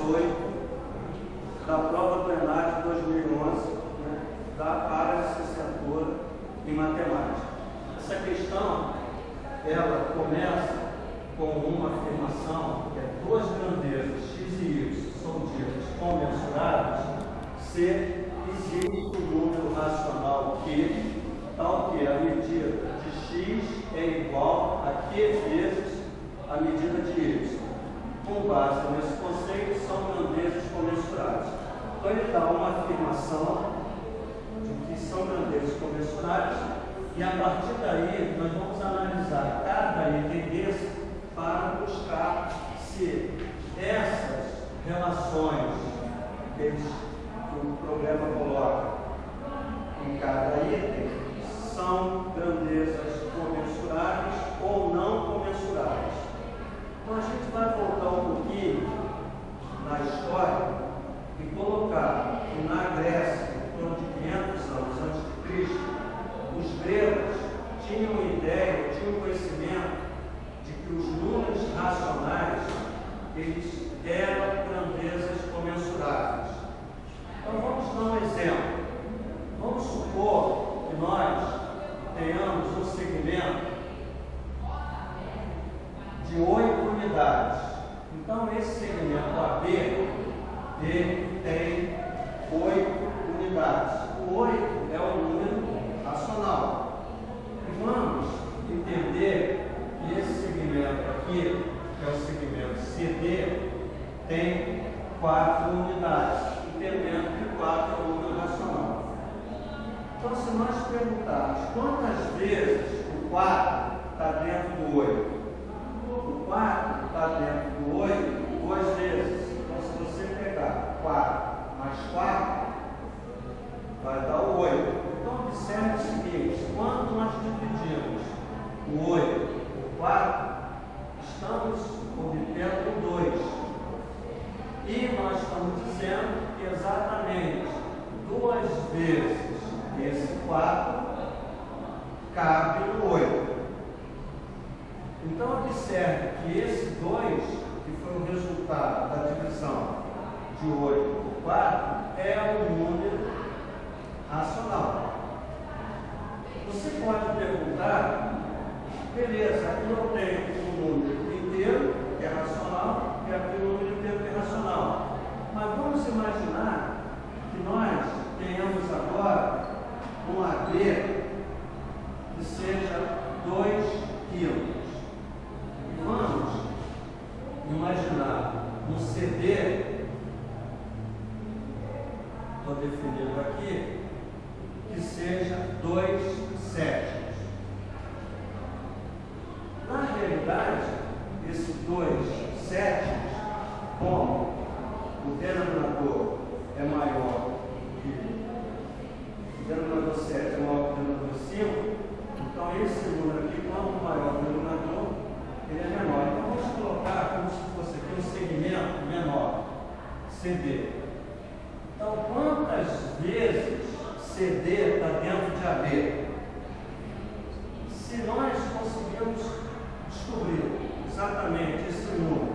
18 da prova do ENAD 2011, né, da área de licenciatura em matemática. Essa questão, ela começa com uma afirmação que é duas grandezas, x e y, são ditas comensuráveis, se existe um número racional q, tal que a medida de x é igual a q vezes a medida de y. Com base nesse conceito, são grandezas comensuráveis. Então, ele dá uma afirmação de que são grandezas comensuráveis e, a partir daí, nós vamos analisar cada item desse para buscar se essas relações que o problema coloca em cada item são grandezas comensuráveis ou não comensuráveis. Então a gente vai voltar um pouquinho na história e colocar que na Grécia, em torno de 500 anos antes de Cristo, os gregos tinham ideia, tinham conhecimento de que os números racionais eles eram grandezas comensuráveis. Então vamos dar um exemplo. Vamos supor que nós tenhamos um segmento de 8 unidades. Então esse segmento AB ele tem 8 unidades. O 8 é um número racional. E vamos entender que esse segmento aqui, que é o segmento CD, tem 4 unidades, entendendo que 4 é um número racional. Então, se nós perguntarmos quantas vezes o 4 está dentro do 8, o 4 está dentro do 8 duas vezes. Então, se você pegar 4 mais 4, vai dar o 8. Então, observe o seguinte: quando nós dividimos o 8 por 4, estamos obtendo o 2. E nós estamos dizendo que exatamente 2 vezes esse 4 cabe no 8. Então, observe que esse 2, que foi o resultado da divisão de 8 por 4, é um número racional. Você pode perguntar, beleza, aqui eu tenho um número inteiro, que é racional, e aqui um número inteiro que é racional. Mas vamos imaginar que nós tenhamos agora um AB que seja 2 quilos. E vamos imaginar um CD, estou definindo aqui, que seja 2 sétimos. Na realidade, esse 2 sétimos, como o denominador é maior que o denominador 7 é maior que o denominador 5, então esse número aqui, quanto maior o denominador, ele é menor. Então vamos colocar como se fosse aqui um segmento menor, CD. Então, quantas vezes CD está dentro de AB? Se nós conseguirmos descobrir exatamente esse número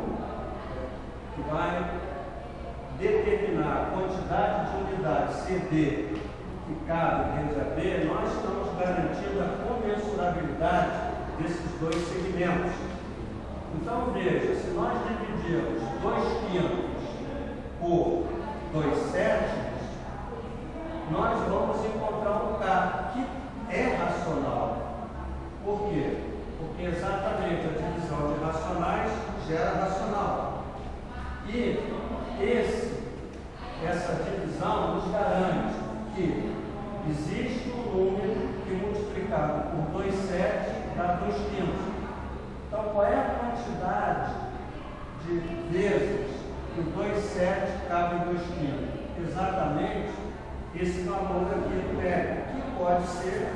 que vai determinar a quantidade de unidades CD que cabe dentro de AB, nós estamos garantindo a comensurabilidade desses dois segmentos. Então, veja, se nós dividirmos 2 quintos por 2 sétimos, nós vamos encontrar um K que é racional. Por quê? Porque exatamente a divisão de racionais gera racional. E essa divisão nos garante que existe um número que multiplicado por 2 sétimos dá 2 quintos. Então, qual é a quantidade de vezes que o 2 sétimos cabe em 2 quintos? Exatamente esse valor aqui do R, que pode ser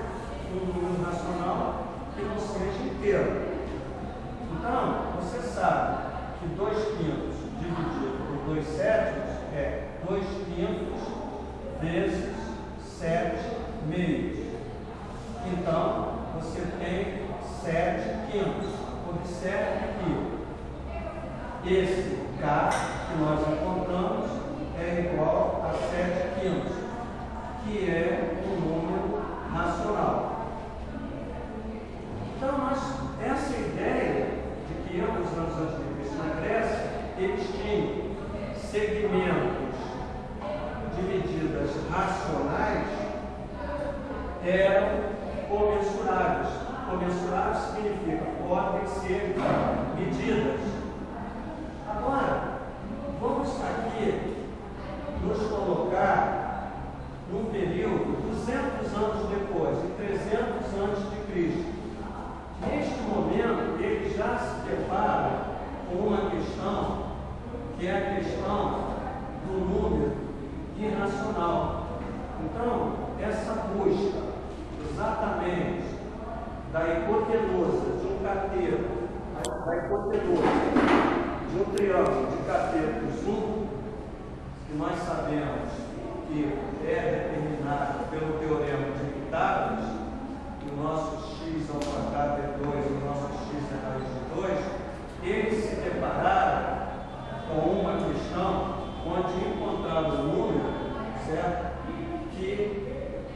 um número racional que não seja inteiro. Então, você sabe que 2 quintos dividido por 2 sétimos é 2 quintos vezes 7 meios. Então, você tem 7 quintos. Observe que esse K que nós encontramos é igual a 7/5, que é um número racional. Então, essa ideia de que ambos anos antes de Cristo na Grécia, eles tinham segmentos de medidas racionais, eram comensuráveis. Comensurável significa podem ser medidas. Agora, vamos aqui nos colocar num período 200 anos depois, em 300 antes de Cristo. Neste momento, ele já se depara com uma questão, que é a questão do número irracional. Então, essa busca exatamente da hipotenusa de um cateto, da hipotenusa de um triângulo de catetos 1, que nós sabemos que é determinado pelo teorema de Pitágoras, que o nosso x ao quadrado é 2 e o nosso x é raiz de 2, eles se depararam com uma questão onde encontraram um número, certo? Que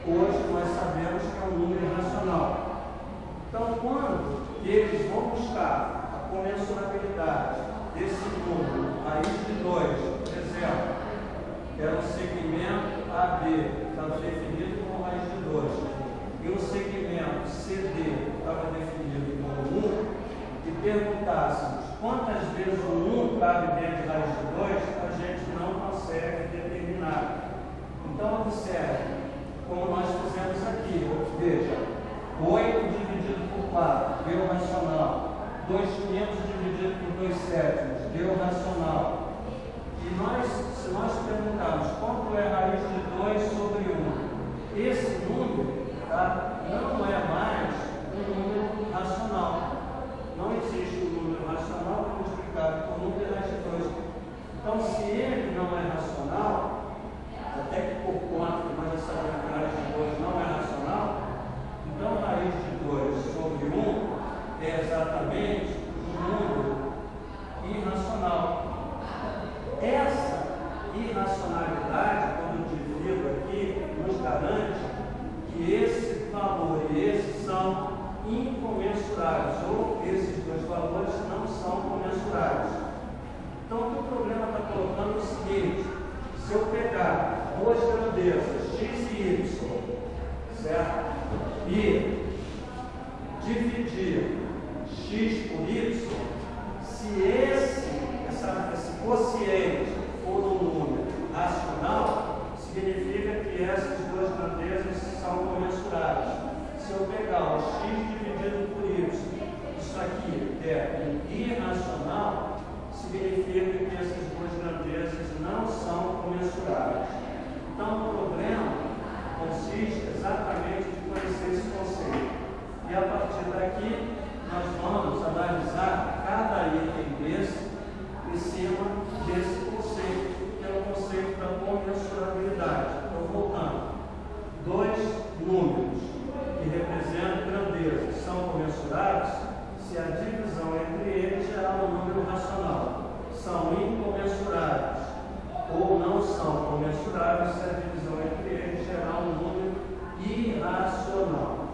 hoje nós sabemos que é um número irracional. Então, quando eles vão buscar a comensurabilidade desse número, raiz de 2, por exemplo, era um segmento AB, estava definido como raiz de 2, e um segmento CD estava definido como 1, e perguntássemos quantas vezes o 1 cabe dentro de raiz de 2, a gente não consegue determinar. Então, observe como nós fizemos aqui. Veja, 8 dividido por 4 deu racional, 2/500 dividido por 2/7 deu racional. E se nós perguntarmos quanto é a raiz de 2 sobre 1, esse número, tá, não é mais um número racional. Não existe um número racional multiplicado por número de raiz de 2. Então, se ele não é racional, até que por conta que nós já sabemos que a raiz de 2 não é racional, então a raiz de 2 sobre 1 é exatamente um número irracional. Essa irracionalidade, quando eu divido aqui, nos garante que esse valor e esse são incomensuráveis, ou esses dois valores não são comensuráveis. Então, o que o problema está colocando é o seguinte: se eu pegar duas grandezas, x e y, certo? E dividir x por y, se esse quociente for um número racional, significa que essas duas grandezas são comensuráveis. Se eu pegar o x dividido por y, isso aqui é um irracional, significa que essas duas grandezas não são comensuráveis. Então, o problema consiste exatamente em conhecer esse conceito. E a partir daqui, nós vamos analisar cada item desse em cima desse conceito, que é o conceito da comensurabilidade. Então, voltando, dois números que representam grandezas são comensuráveis se a divisão entre eles gerar um número racional. São incomensuráveis ou não são comensuráveis se a divisão entre eles gerar um número irracional.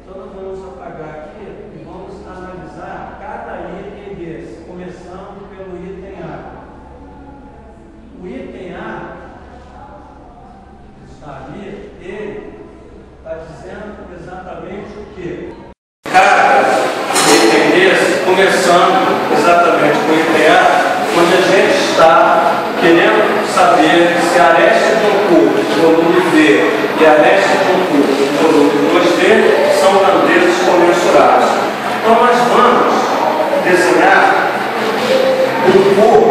Então, nós vamos apagar aqui e vamos analisar cada item desse, começando pelo item A. O item A, que está ali, ele está dizendo exatamente o quê? Cada item desse, começando exatamente com o item A, onde a gente está querendo saber se a aresta de um cubo, volume V, e a aresta de um cubo, volume 2V, são grandezas comensuráveis. Então, nós vamos desenhar um cubo,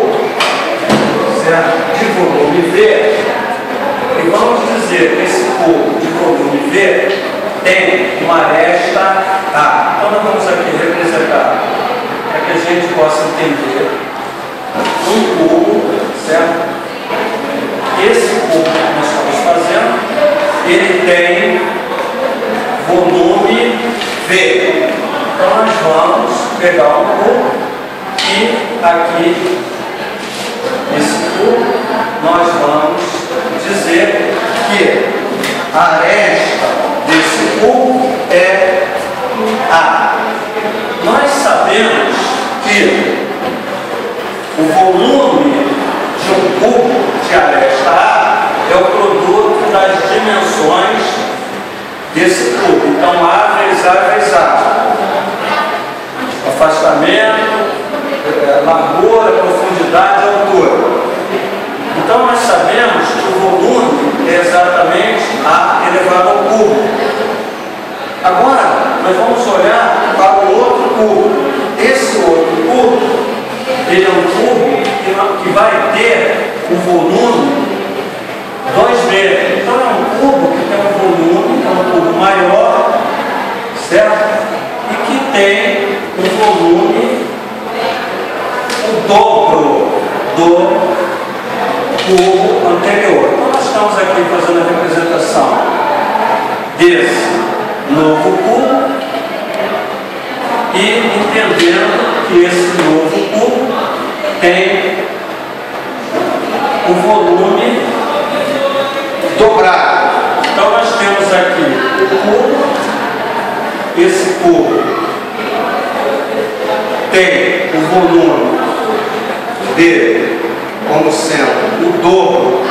certo, de volume V, e vamos dizer que esse cubo de volume V tem uma aresta A. Então, nós vamos aqui representar, para que a gente possa entender, um cubo, certo? Esse cubo que nós estamos fazendo, ele tem volume V. Então, nós vamos pegar um cubo e aqui esse cubo, nós vamos dizer que a aresta desse cubo é A. Nós sabemos que o volume de um cubo de aresta A é o produto das dimensões desse cubo. Então, A vezes A vezes A. Afastamento, largura, profundidade, altura. Então, nós sabemos que o volume é exatamente A elevado ao cubo. Agora, nós vamos olhar para o outro cubo. Esse outro cubo, ele é um cubo que vai ter um volume 2 vezes. Então, é um cubo que tem um volume, é um cubo maior, certo? E que tem um volume o dobro do cubo anterior. Então, nós estamos aqui fazendo a representação desse novo cubo e entendendo que esse novo cubo tem um volume dobrado. Então, nós temos aqui o cubo, esse cubo tem o volume dele como sendo o dobro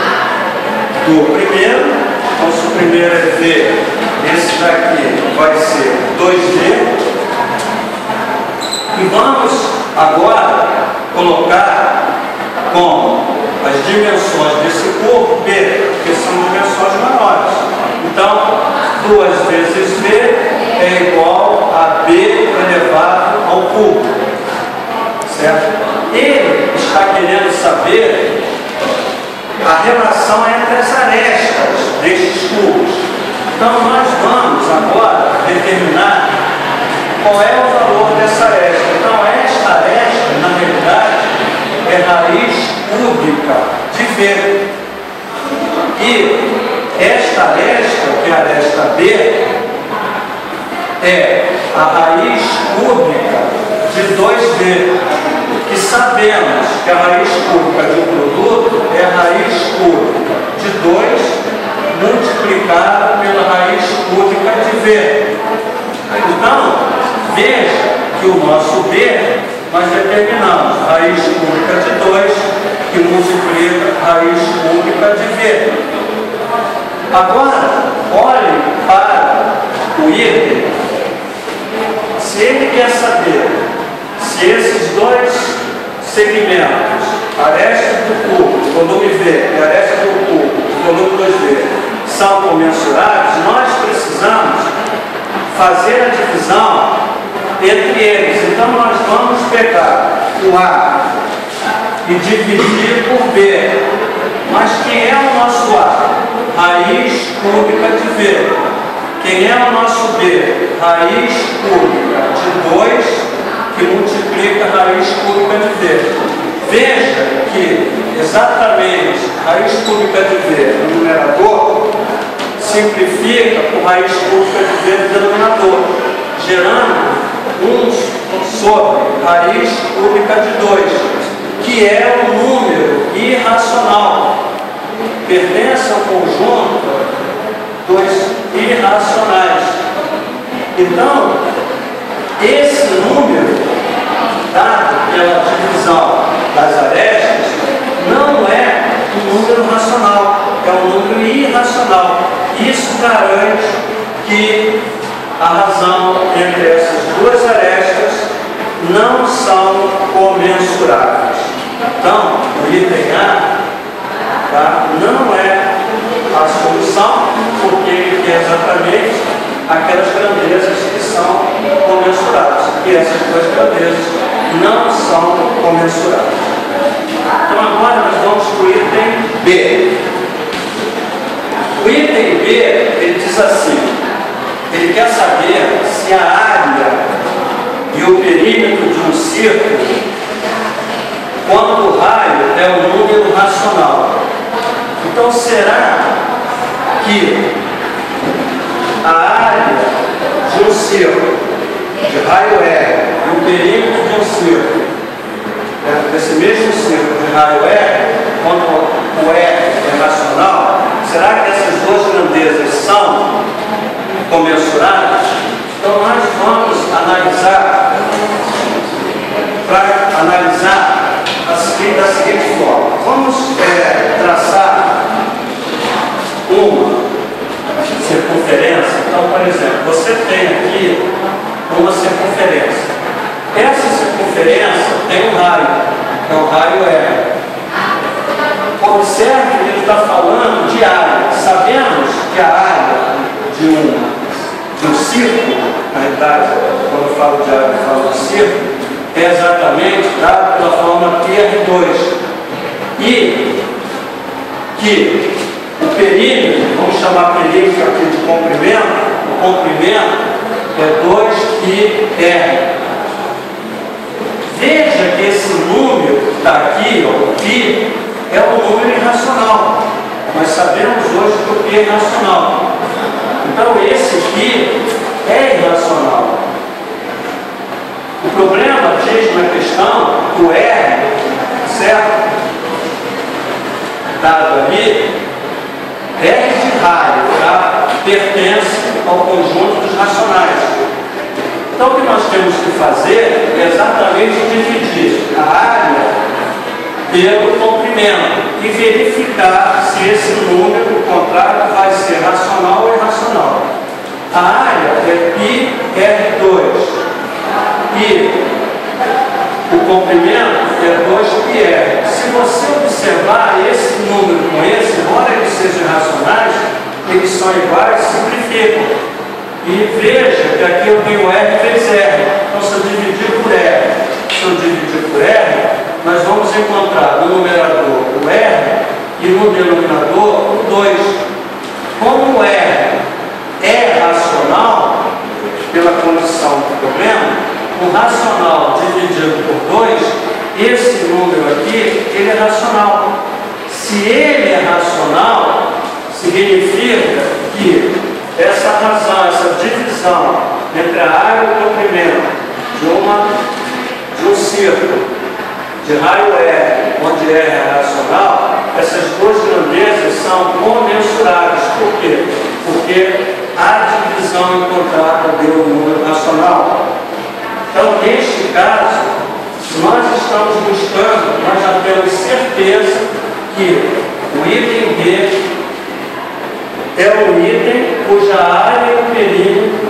do primeiro. Então, se o primeiro é V, esse daqui vai ser 2V. E vamos agora colocar como as dimensões desse cubo B, que são dimensões menores. Então, 2 vezes V é igual a B elevado ao cubo. Certo? Ele está querendo saber a relação entre as arestas destes cubos. Então, nós vamos agora determinar qual é o valor dessa aresta. Então, esta aresta, na realidade, é raiz cúbica de V. E esta aresta, que é a aresta B, é a raiz cúbica de 2V. E sabemos que a raiz cúbica de um produto é a raiz cúbica de 2 multiplicada pela raiz cúbica de V. Então, veja que o nosso B, nós determinamos raiz cúbica de 2 que multiplica a raiz cúbica de V. Agora, olhe para o item. Se ele quer saber se esses dois segmentos, aresta do cubo, volume V, e aresta do cubo, volume 2V, são comensuráveis, nós precisamos fazer a divisão entre eles. Então, nós vamos pegar o A e dividir por B. Mas quem é o nosso A? Raiz cúbica de V. Quem é o nosso B? Raiz cúbica de 2 que multiplica a raiz cúbica de V. Veja que exatamente raiz cúbica de V no numerador simplifica por raiz cúbica de V no denominador, gerando 1 sobre raiz cúbica de 2, que é um número irracional. Pertence ao conjunto dos irracionais. Então, esse número, dado pela divisão das arestas, não é um número racional, é um número irracional. Isso garante que a razão entre essas duas arestas não são comensuráveis. Então, o item A não é a solução, porque ele quer exatamente aquelas grandezas que são comensuráveis. E essas duas grandezas não são comensuráveis. Então, agora nós vamos para o item B. O item B, ele diz assim, ele quer saber se a área e o perímetro de um círculo, quando o raio é um número racional. Então, será que a área de um círculo de raio R e o perímetro de um círculo desse mesmo círculo de raio R, quando o R é racional, será que essas duas grandezas são comensuradas? Então nós vamos analisar, para analisar da seguinte forma. Vamos traçar uma circunferência. Então, por exemplo, você tem aqui uma circunferência. Essa circunferência tem um raio, que é o raio R. Observe que ele está falando de área. Sabemos que a área de um círculo, na realidade, quando eu falo de área, eu falo de círculo, é exatamente dada pela forma PR2. E que o perímetro, vamos chamar perímetro aqui de comprimento, o comprimento é 2πr. Veja que esse número que está aqui, o π, é um número irracional. Nós sabemos hoje que o π é irracional. Então esse π é irracional. O problema, diz na questão, o R, certo? Dado ali, R de raio, tá? Pertence ao conjunto dos racionais. Então o que nós temos que fazer é exatamente dividir a área pelo comprimento e verificar se esse número contrário vai ser racional ou irracional. A área é πr2 e o comprimento é 2πr. Se você observar esse número com esse, embora eles sejam racionais, eles são iguais, simplificam. E veja que aqui eu tenho R vezes R. Então, se eu dividir por R, nós vamos encontrar no numerador o R e no denominador o 2. Como o R é racional, pela condição do problema, o racional dividido por 2, esse número aqui, ele é racional. Se ele é racional, significa que essa razão, essa divisão entre a área e o comprimento de um círculo de raio R, onde R é racional, essas duas grandezas são comensuráveis. Por quê? Porque a divisão encontrada deu um número racional. Então, neste caso, nós estamos buscando, nós já temos certeza que o item B é um item cuja área e o perímetro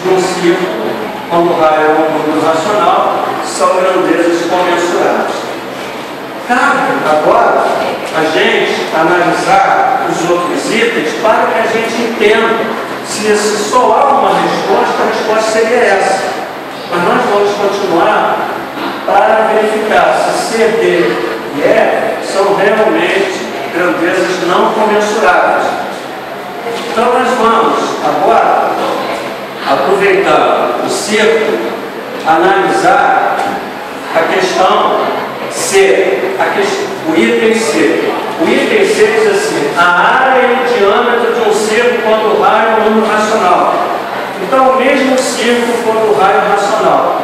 de um círculo, quando o raio é um número racional, são grandezas comensuráveis. Cabe agora a gente analisar os outros itens para que a gente entenda se só há uma resposta, a resposta seria essa. Mas nós vamos continuar para verificar se C, D e E são realmente grandezas não comensuráveis. Então nós vamos agora, aproveitando o círculo, analisar a questão C, o item C. O item C diz assim: a área e o diâmetro de um círculo quando o raio é um número racional. Então, o mesmo círculo quando o raio é racional.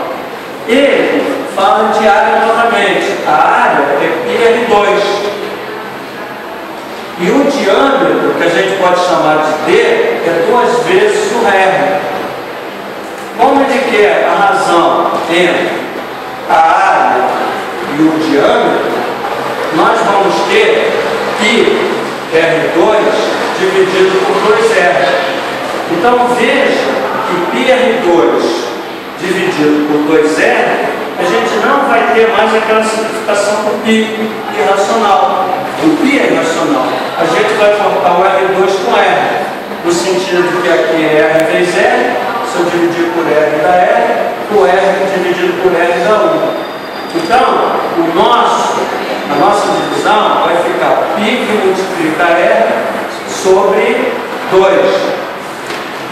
Ele fala de área novamente. A área é πr2. E o diâmetro, que a gente pode chamar de D, é 2 vezes o R. Como ele quer a razão entre a área e o diâmetro, nós vamos ter πr2 dividido por 2R. Então veja que πr2 dividido por 2R, a gente não vai ter mais aquela simplificação do π irracional. O π é irracional. A gente vai cortar o R2 com R, no sentido de que aqui é R vezes R, se eu dividir por R dá R, o R dividido por R dá 1. Então, a nossa divisão vai ficar π que multiplica R sobre 2.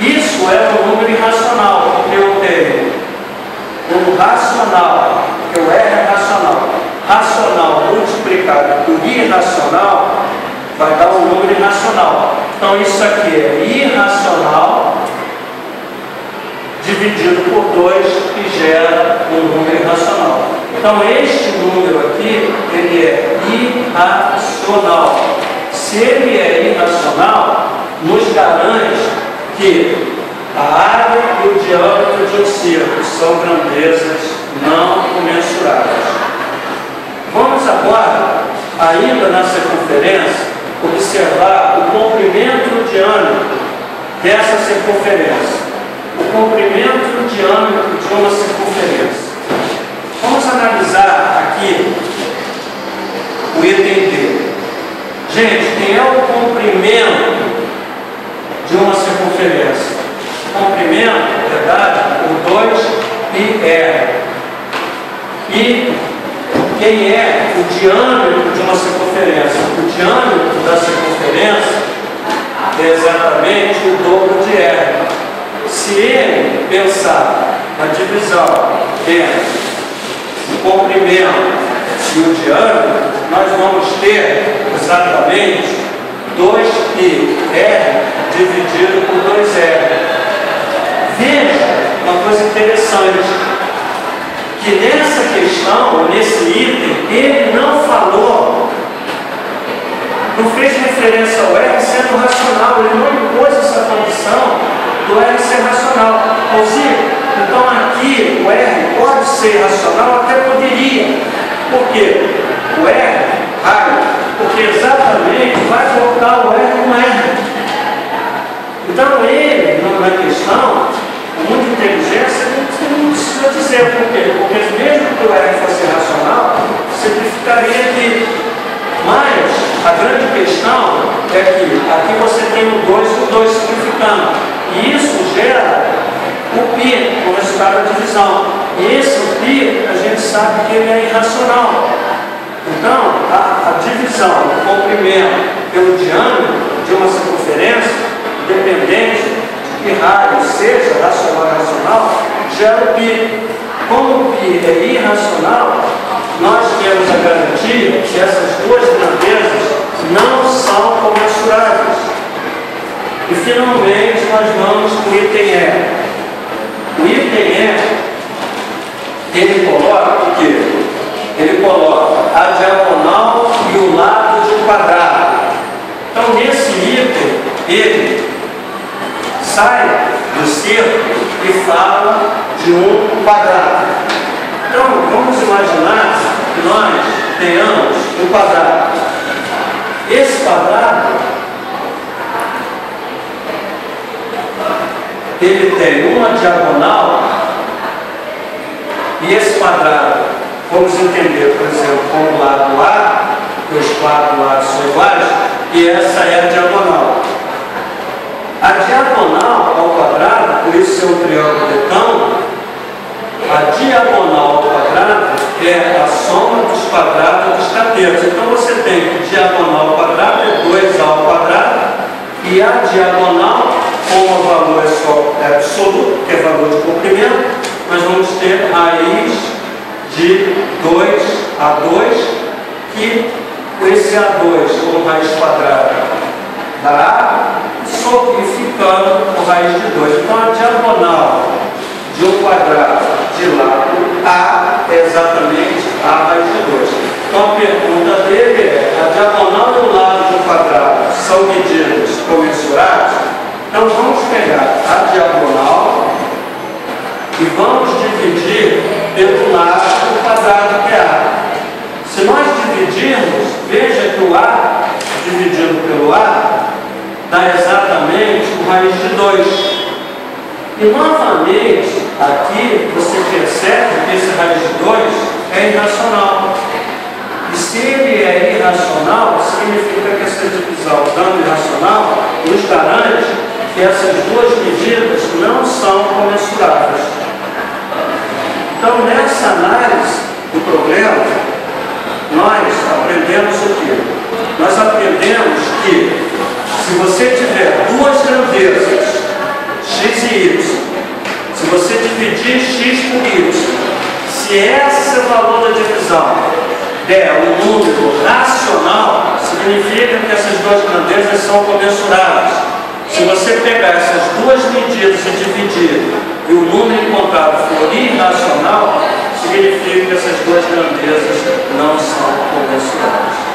Isso é um número irracional, porque eu tenho um racional, porque o R é racional. Racional multiplicado por irracional vai dar um número irracional. Então isso aqui é irracional dividido por 2, que gera um número irracional. Então, este número aqui, ele é irracional. Se ele é irracional, nos garante que a área e o diâmetro de um círculo são grandezas não comensuráveis. Vamos agora, ainda na circunferência, observar o comprimento e o diâmetro dessa circunferência. O comprimento e o diâmetro de uma circunferência. Vamos analisar aqui o item D. Gente, quem é o comprimento de uma circunferência? O comprimento é dado por 2πr. E quem é o diâmetro de uma circunferência? O diâmetro da circunferência é exatamente o dobro de r. Se ele pensar na divisão entre o comprimento e o diâmetro, nós vamos ter exatamente 2πr dividido por 2r. Veja uma coisa interessante, que nessa questão, nesse item, ele não falou, não fez referência ao R sendo racional, ele não impôs essa condição do R ser racional. Então aqui o R pode ser racional, até poderia. Por quê? O R, raio, porque exatamente vai colocar o R com R. Então ele, na questão, muito inteligência, não precisa dizer por quê. Porque mesmo que o R fosse racional, simplificaria aqui. Mas a grande questão é que aqui você tem o 2 e o 2 simplificando. E isso gera o π, o resultado da divisão. E esse π, a gente sabe que ele é irracional. Então, a divisão do comprimento pelo diâmetro de uma circunferência, independente de que raio seja racional ou irracional, gera o π. Como o π é irracional, nós temos a garantia que essas duas grandezas não são comensuráveis. E finalmente nós vamos para o item E. O item E, ele coloca o quê? Ele coloca a diagonal e o lado de um quadrado. Então nesse item, ele sai do círculo e fala de um quadrado. Então vamos imaginar que nós tenhamos um quadrado. Esse quadrado, ele tem uma diagonal, e esse quadrado, vamos entender, por exemplo, como o lado A, que os 4 lados são iguais, e essa é a diagonal. A diagonal ao quadrado, por isso é um triângulo retângulo, a diagonal ao quadrado é a soma dos quadrados dos catetos. Então você tem que diagonal ao quadrado é 2A ao quadrado, e a diagonal, como o valor é só absoluto, que é valor de comprimento, nós vamos ter raiz de 2A2, que esse A2 como raiz quadrada dá simplificando por raiz de 2. Então a diagonal de um quadrado de lado A é exatamente A raiz de 2. Então a pergunta dele é: a diagonal e o lado de um quadrado são medidas comensuráveis? Então vamos pegar a diagonal e vamos dividir pelo lado do quadrado que é A. Se nós dividirmos, veja que o A dividido pelo A dá exatamente o raiz de 2. E novamente, aqui você percebe que esse raiz de 2 é irracional. E se ele é irracional, significa que essa divisão, dando irracional, nos garante que essas duas medidas não são comensuráveis. Então, nessa análise do problema, nós aprendemos o quê? Nós aprendemos que se você tiver duas grandezas, x e y, se você dividir x por y, se esse valor da divisão der um número racional, significa que essas duas grandezas são comensuráveis. Se Se você pegar essas duas medidas e dividir e o número encontrado for irracional, significa que essas duas grandezas não são convencionais.